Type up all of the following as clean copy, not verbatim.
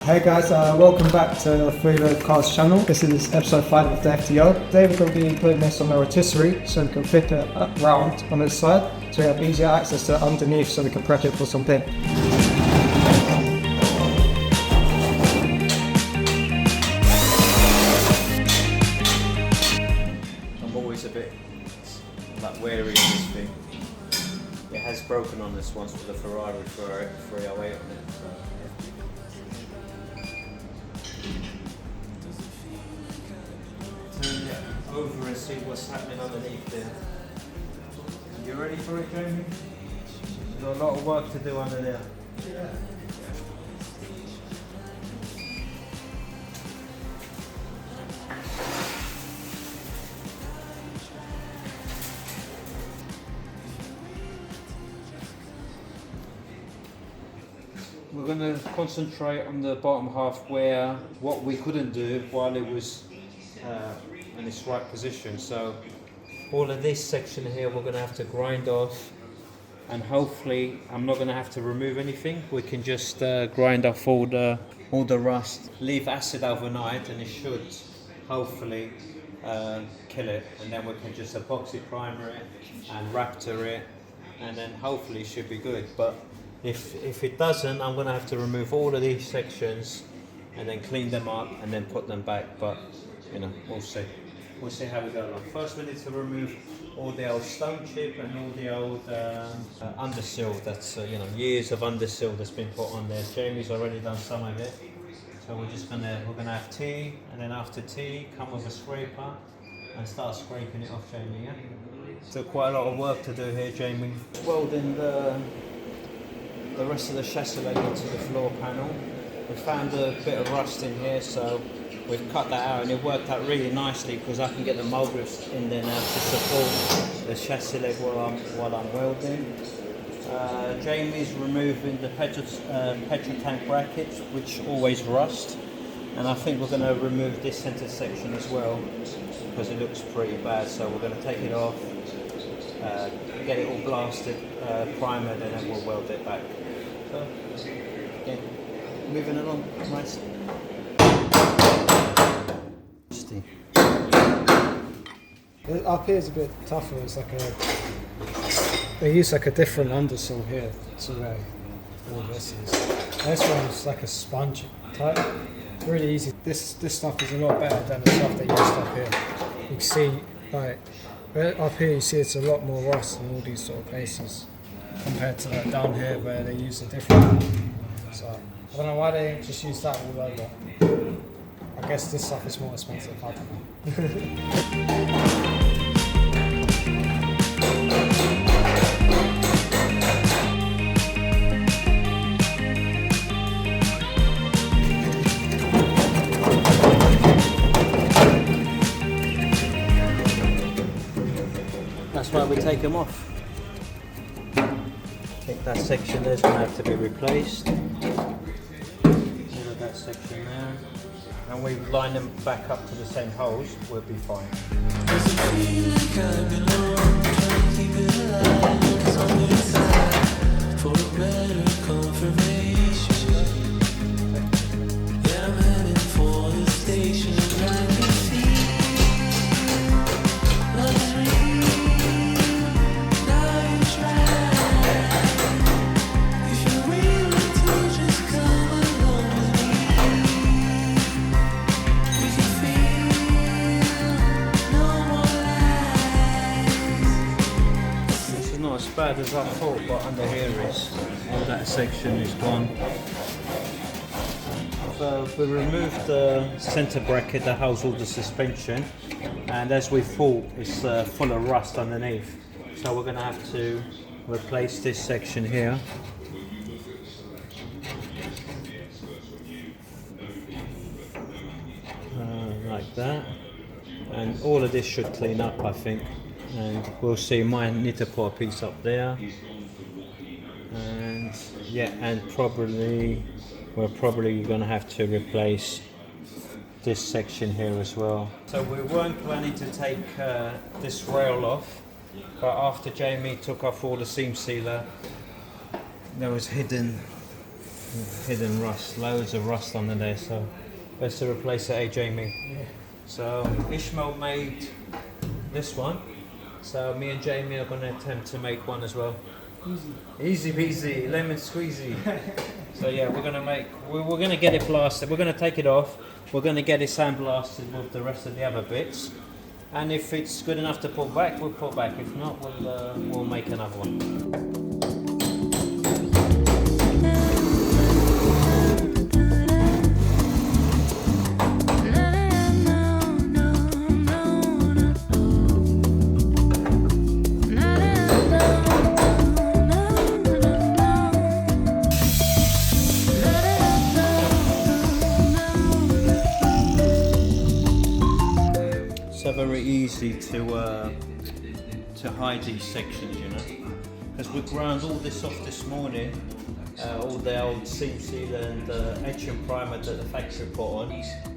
Hey guys, welcome back to the Fullyloaded Cars channel. This is episode 5 of the FTO. Today we're going to be putting this on a rotisserie so we can fit it round on this side so we have easier access to it underneath so we can prep it for something. I'm always a bit wary of this thing. It has broken on this once with the Ferrari 308 on it. Turn it over and see what's happening underneath there. You ready for it, Jamie? You've got a lot of work to do under there. Yeah. We're going to concentrate on the bottom half where what we couldn't do while it was in its right position. So all of this section here we're going to have to grind off, and hopefully I'm not going to have to remove anything. We can just grind off all the rust, leave acid overnight, and it should hopefully kill it, and then we can just epoxy primer it and Raptor it, and then hopefully it should be good. But if it doesn't, I'm going to have to remove all of these sections and then clean them up and then put them back. But you know, we'll see. We'll see how we go along. First, we need to remove all the old stone chip and all the old undersill. That's years of undersill that's been put on there. Jamie's already done some of it, so we're gonna have tea, and then after tea, come with a scraper and start scraping it off, Jamie. Yeah. So quite a lot of work to do here, Jamie. Welding the rest of the chassis leg into the floor panel. We found a bit of rust in here, so we've cut that out, and it worked out really nicely because I can get the mole grips in there now to support the chassis leg while I'm welding. Jamie's removing the petrol tank brackets, which always rust, and I think we're going to remove this centre section as well because it looks pretty bad. So we're going to take it off, get it all blasted, primered, and then we'll weld it back. So, yeah, moving along nicely. Up here is a bit tougher. It's like they use like a different undersill here to where all this is. This one's like a sponge type. It's really easy. This stuff is a lot better than the stuff they used up here. You can see like up here you see it's a lot more rust in all these sort of places compared to like down here where they use a different one. So I don't know why they didn't just use that all over. I guess this stuff is more expensive, I don't know. That's why we take them off. I think that section there's going to have to be replaced. That section there, and we line them back up to the same holes, we'll be fine. As bad as I thought, but under here is all that section is gone. So we removed the centre bracket that holds all the suspension, and as we thought, it's full of rust underneath. So we're going to have to replace this section here. Like that, and all of this should clean up, I think. And we'll see, might need to put a piece up there, and yeah, and we're probably going to have to replace this section here as well. So we weren't planning to take this rail off, but after Jamie took off all the seam sealer, there was hidden hidden rust, loads of rust under there, so best to replace it, Jamie? Yeah. So Ishmael made this one, so me and Jamie are going to attempt to make one as well. Easy peasy, lemon squeezy. So yeah, we're going to get it blasted, we're going to take it off, we're going to get it sandblasted with the rest of the other bits, and if it's good enough to put back, we'll put back, if not, we'll make another one. So very easy to hide these sections, you know, because we ground all this off this morning, all the old seam sealer and etching primer that the factory put on,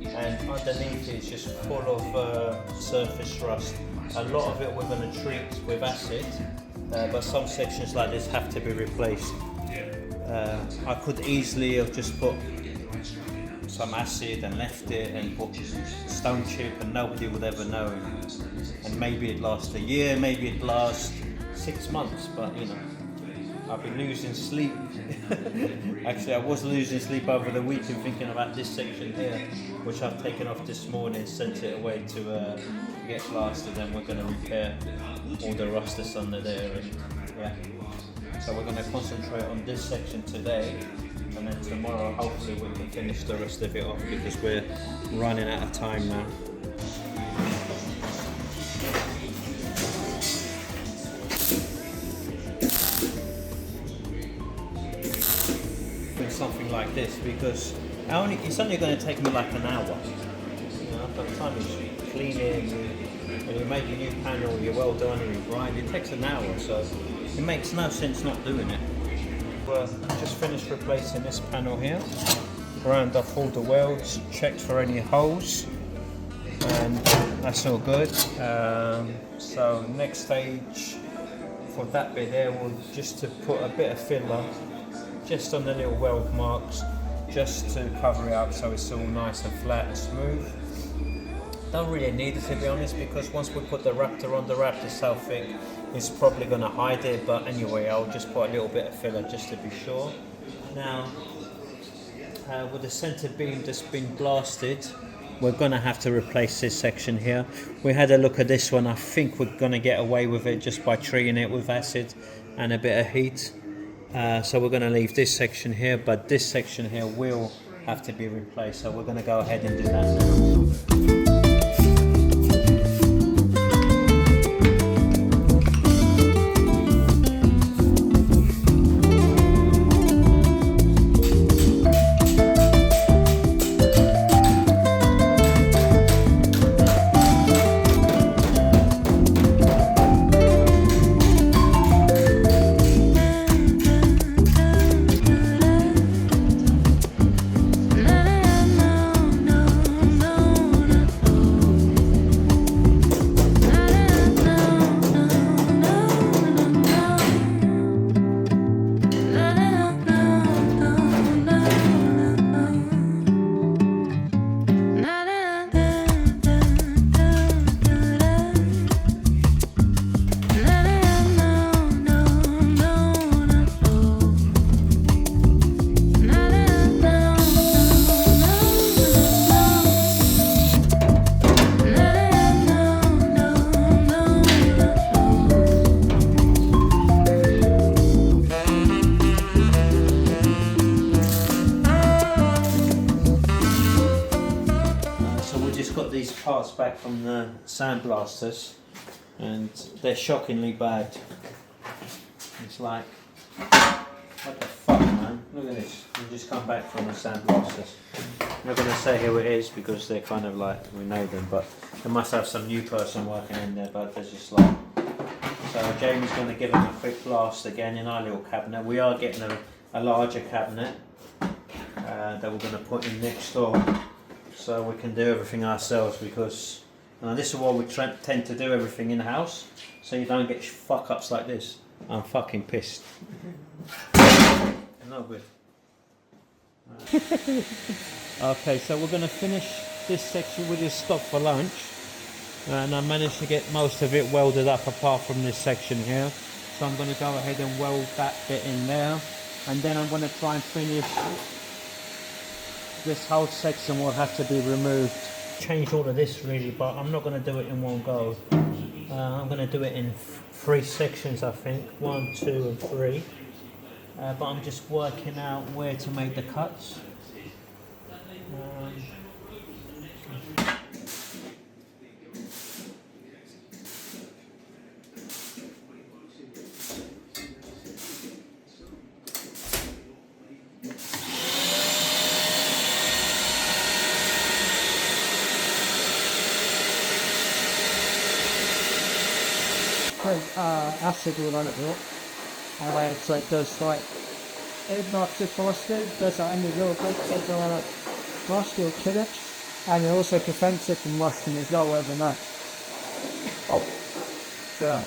and underneath it's just full of surface rust. A lot of it we're going to treat with acid, but some sections like this have to be replaced. I could easily have just put some acid and left it and put stone chip and nobody would ever know, and maybe it'd last a year, maybe it'd last 6 months, but you know, I've been losing sleep. Actually, I was losing sleep over the weekend thinking about this section here, which I've taken off this morning, sent it away to get blasted, and we're going to repair all the rust that's under there, and yeah, so we're going to concentrate on this section today, and then tomorrow hopefully we can finish the rest of it off because we're running out of time now. Doing something like this because it's only going to take me like an hour. You know, by the time you clean it and you make a new panel, you're well done and you grind, it takes an hour, so it makes no sense not doing it. Just finished replacing this panel here, ground off all the welds, checked for any holes, and that's all good. So next stage for that bit there will just to put a bit of filler just on the little weld marks, just to cover it up so it's all nice and flat and smooth. Don't really need it, to be honest, because once we put the Raptor on, the Raptor's so thick it's probably going to hide it, but anyway, I'll just put a little bit of filler just to be sure. Now, with the centre beam that's been blasted, we're going to have to replace this section here. We had a look at this one, I think we're going to get away with it just by treating it with acid and a bit of heat. So we're going to leave this section here, but this section here will have to be replaced, so we're going to go ahead and do that now. Parts back from the sandblasters, and they're shockingly bad. It's like, what the fuck, man? Look at this. We just come back from the sandblasters. I'm not going to say who it is because they're kind of like, we know them, but they must have some new person working in there, but they're just like. So Jamie's going to give them a quick blast again in our little cabinet. We are getting a larger cabinet that we're going to put in next door, so we can do everything ourselves, because this is why we tend to do everything in house, so you don't get fuck ups like this. I'm fucking pissed. No good. Okay, so we're going to finish this section. We just stopped for lunch, and I managed to get most of it welded up apart from this section here. So I'm going to go ahead and weld that bit in there, and then I'm going to try and finish this whole section. Will have to be removed. Change all of this really, but I'm not going to do it in one go. I'm going to do it in 3 sections, I think, 1, 2 and 3. But I'm just working out where to make the cuts. Acid all on it, and then it's like does like it knocks it frosted, does that any little bits that go on it frost, you'll kill it, and it also prevents it from rusting as well overnight. Oh, so.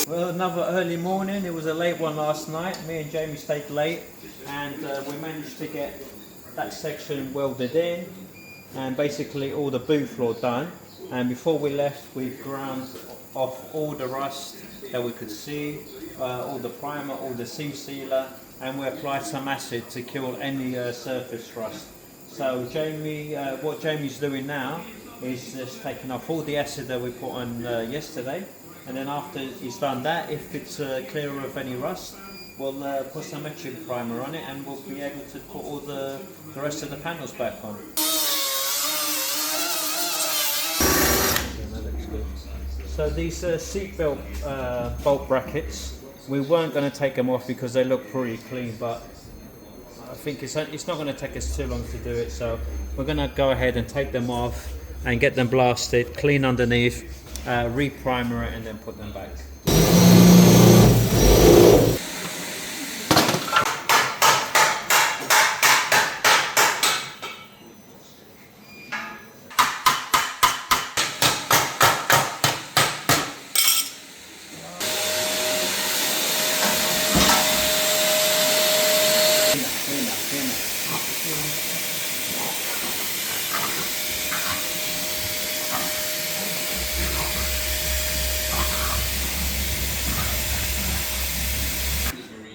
Well, another early morning. It was a late one last night. Me and Jamie stayed late, and we managed to get that section welded in, and basically all the boot floor done. And before we left, we ground off all the rust that we could see, all the primer, all the seam sealer, and we applied some acid to kill any surface rust. So Jamie, what Jamie's doing now is just taking off all the acid that we put on yesterday. And then after he's done that, if it's clear of any rust, we'll put some etching primer on it, and we'll be able to put all the rest of the panels back on. Yeah, that looks good. So these seatbelt bolt brackets, we weren't going to take them off because they look pretty clean, but I think it's not going to take us too long to do it. So we're going to go ahead and take them off and get them blasted, clean underneath, re-primer it, and then put them back.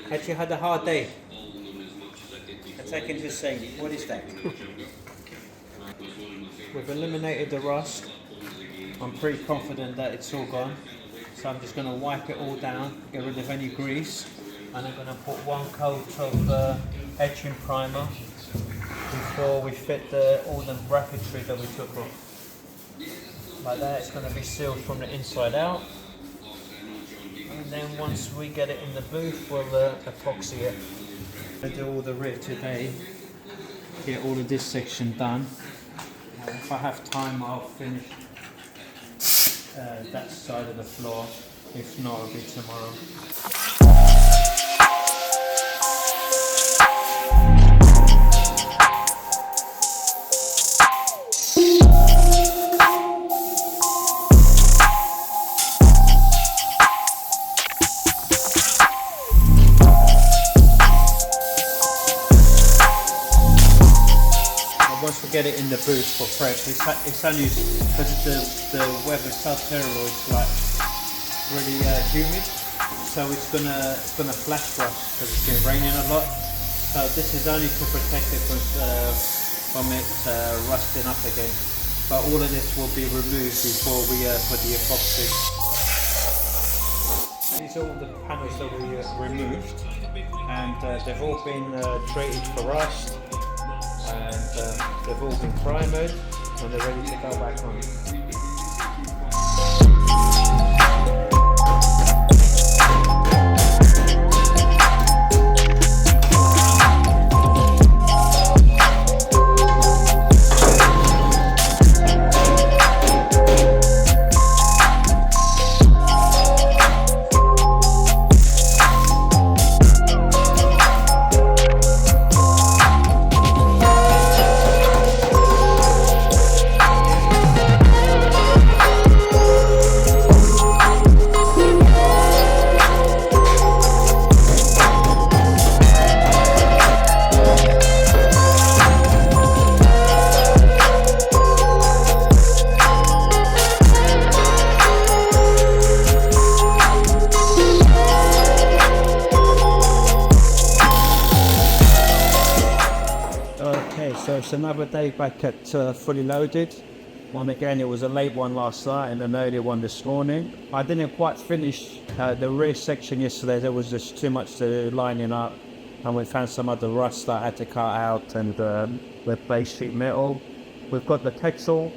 Had you had a hard day? I can just say, what is that? We've eliminated the rust. I'm pretty confident that it's all gone. So I'm just going to wipe it all down, get rid of any grease, and I'm going to put 1 coat of etching primer before we fit all the bracketry that we took off. Like that, it's going to be sealed from the inside out. And then once we get it in the booth, we'll epoxy it. I do all the rear today, get all of this section done. If I have time, I'll finish that side of the floor. If not, it'll be tomorrow. Once we get it in the booth for prep, it's only because the weather South Carolina is like really humid, so it's gonna flash rust because it's been raining a lot. So this is only to protect it from it rusting up again. But all of this will be removed before we put the epoxy. These are all the panels that we removed, and they've all been treated for rust. And they've all been primered and they're ready to go back on. another day back at Fully Loaded. One again, it was a late one last night and an early one this morning. I didn't quite finish the rear section yesterday. There was just too much to lining up, and we found some other rust that I had to cut out and replace sheet metal. We've got the petrol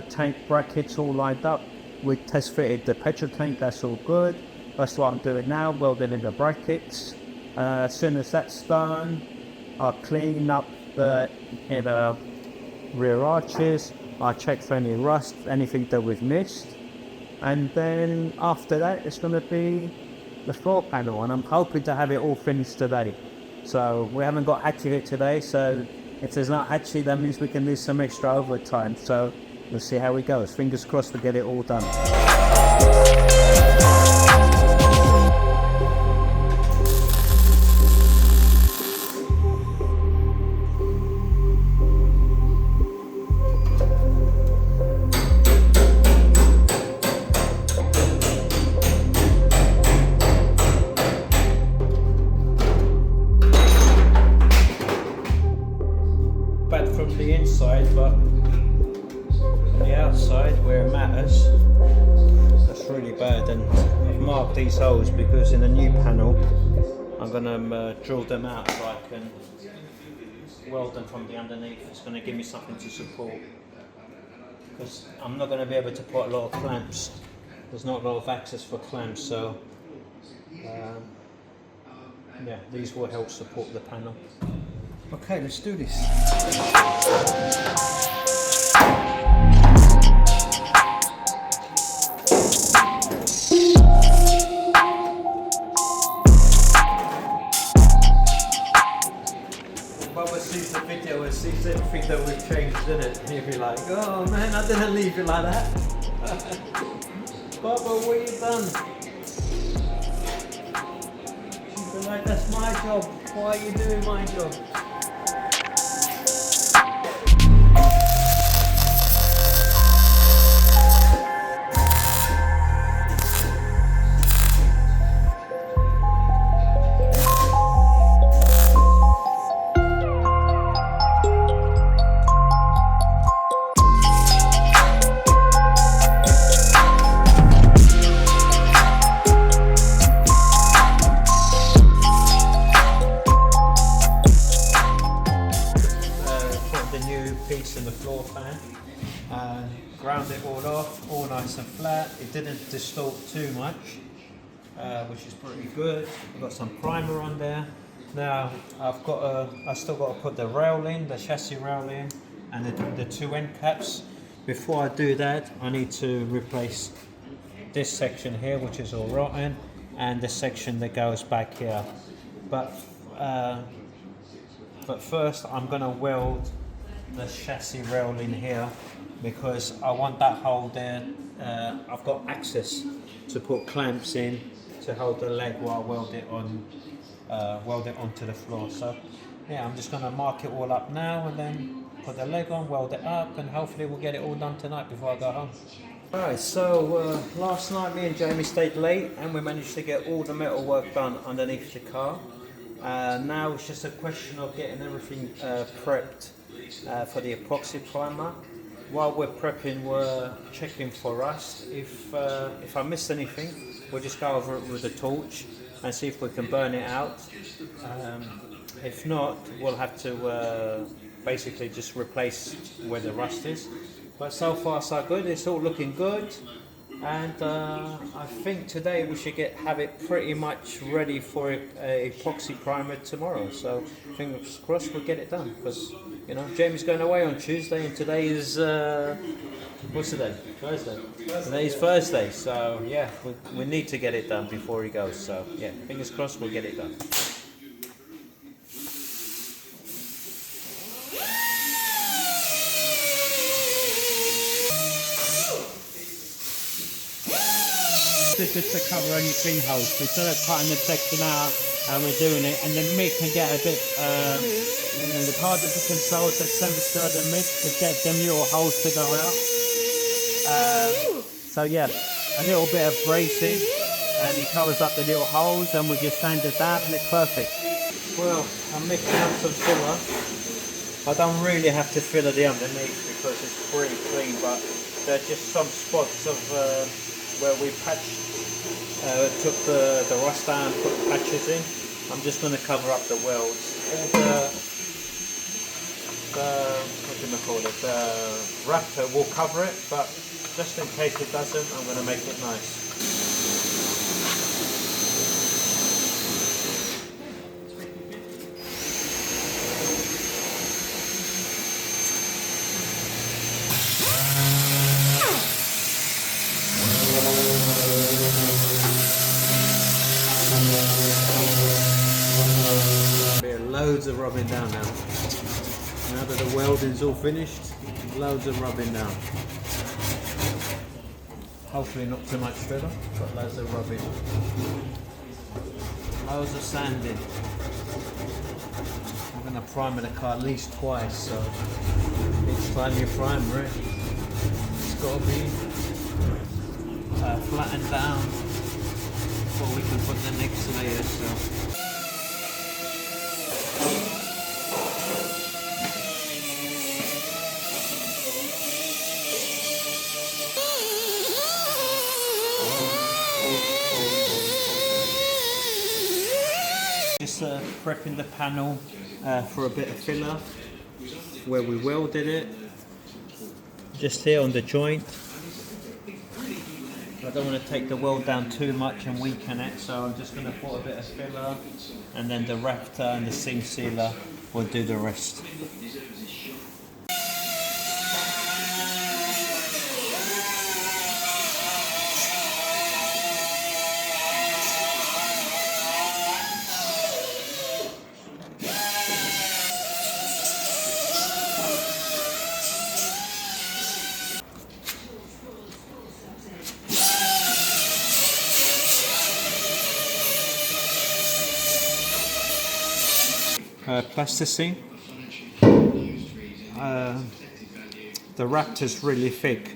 tank brackets all lined up. We test fitted the petrol tank, that's all good. That's what I'm doing now, welding in the brackets. As soon as that's done, I'll clean up the rear arches. I'll check for any rust, anything that we've missed. And then after that, it's going to be the floor panel, and I'm hoping to have it all finished today. So we haven't got hatchet here today, so if there's not hatchet, that means we can do some extra overtime. So we'll see how it goes. Fingers crossed we get it all done. From the inside, but on the outside where it matters, that's really bad. And I've marked these holes because in the new panel I'm going to drill them out so I can weld them from the underneath. It's going to give me something to support, because I'm not going to be able to put a lot of clamps. There's not a lot of access for clamps, so yeah, these will help support the panel. Okay, let's do this. Bubba sees the video and sees everything that we've changed, isn't it? He'll be like, oh man, I didn't leave it like that. Bubba, what you done? She'll be like, that's my job. Why are you doing my job? Ground it all off, all nice and flat. It didn't distort too much, which is pretty good. I've got some primer on there. Now I still got to put the rail in, the chassis rail in, and the two end caps. Before I do that, I need to replace this section here, which is all rotten, and the section that goes back here. But first, I'm gonna weld the chassis rail in here, because I want that hole there. I've got access to put clamps in to hold the leg while I weld it onto the floor. So yeah, I'm just going to mark it all up now and then put the leg on, weld it up, and hopefully we'll get it all done tonight before I go home. Alright, so last night me and Jamie stayed late and we managed to get all the metal work done underneath the car. Now it's just a question of getting everything prepped for the epoxy primer. While we're prepping, we're checking for rust. If I missed anything, we'll just go over it with a torch and see if we can burn it out. If not, we'll have to basically just replace where the rust is. But so far so good, it's all looking good. And I think today we should have it pretty much ready for a epoxy primer tomorrow. So fingers crossed we'll get it done, because you know Jamie's going away on Tuesday and today is what's today? Thursday. Today is Thursday, so yeah, we need to get it done before he goes. So yeah, fingers crossed we'll get it done. Just to cover any pin holes. We sort of cutting the section out and we're doing it, and the mitt can get a bit the harder to control the temperature of the mitt to get them little holes to go out. So yeah, a little bit of bracing and it covers up the little holes, and we just sand it down and it's perfect. Well, I'm mixing up some filler I don't really have to fill the underneath because it's pretty clean, but there are just some spots of where we patched, took the rust out and put patches in. I'm just going to cover up the welds. All what do you call it, the Raptor will cover it, but just in case it doesn't, I'm going to make it nice. Loads of rubbing down now. Now that the welding's all finished, loads of rubbing down. Hopefully not too much filler, but loads of rubbing. Loads of sanding. I'm going to prime the car at least twice, so each time you prime it, it's got to be flattened down before we can put the next layer. So. Just prepping the panel for a bit of filler where we welded it. Just here on the joint. I don't want to take the weld down too much and weaken it, so I'm just going to put a bit of filler, and then the Raptor and the seam sealer will do the rest. Plasticine. The Raptor's really thick,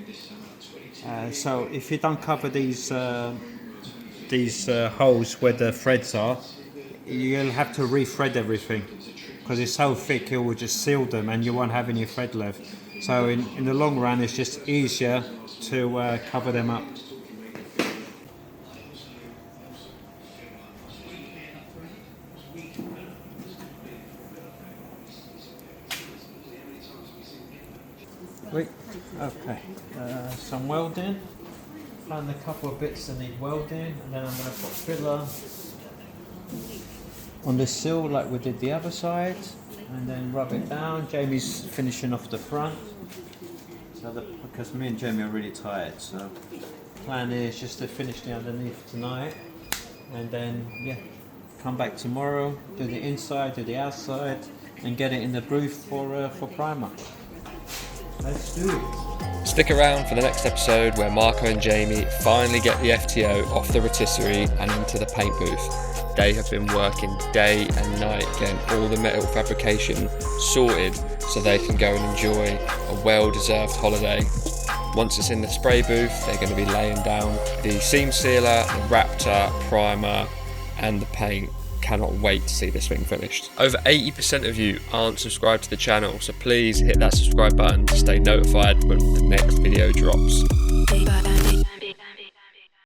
so if you don't cover these holes where the threads are, you'll have to re-thread everything because it's so thick it will just seal them and you won't have any thread left. So in the long run it's just easier to cover them up. Wait, okay, some welding. Found a couple of bits that need welding, and then I'm going to put filler on the sill like we did the other side, and then rub it down. Jamie's finishing off the front, so because me and Jamie are really tired, so the plan is just to finish the underneath tonight, and then yeah, come back tomorrow, do the inside, do the outside, and get it in the booth for primer. Let's do it. Stick around for the next episode where Marco and Jamie finally get the FTO off the rotisserie and into the paint booth. They have been working day and night getting all the metal fabrication sorted so they can go and enjoy a well-deserved holiday. Once it's in the spray booth, they're going to be laying down the seam sealer, the Raptor, primer and the paint. Cannot wait to see this thing finished. Over 80% of you aren't subscribed to the channel, so please hit that subscribe button to stay notified when the next video drops.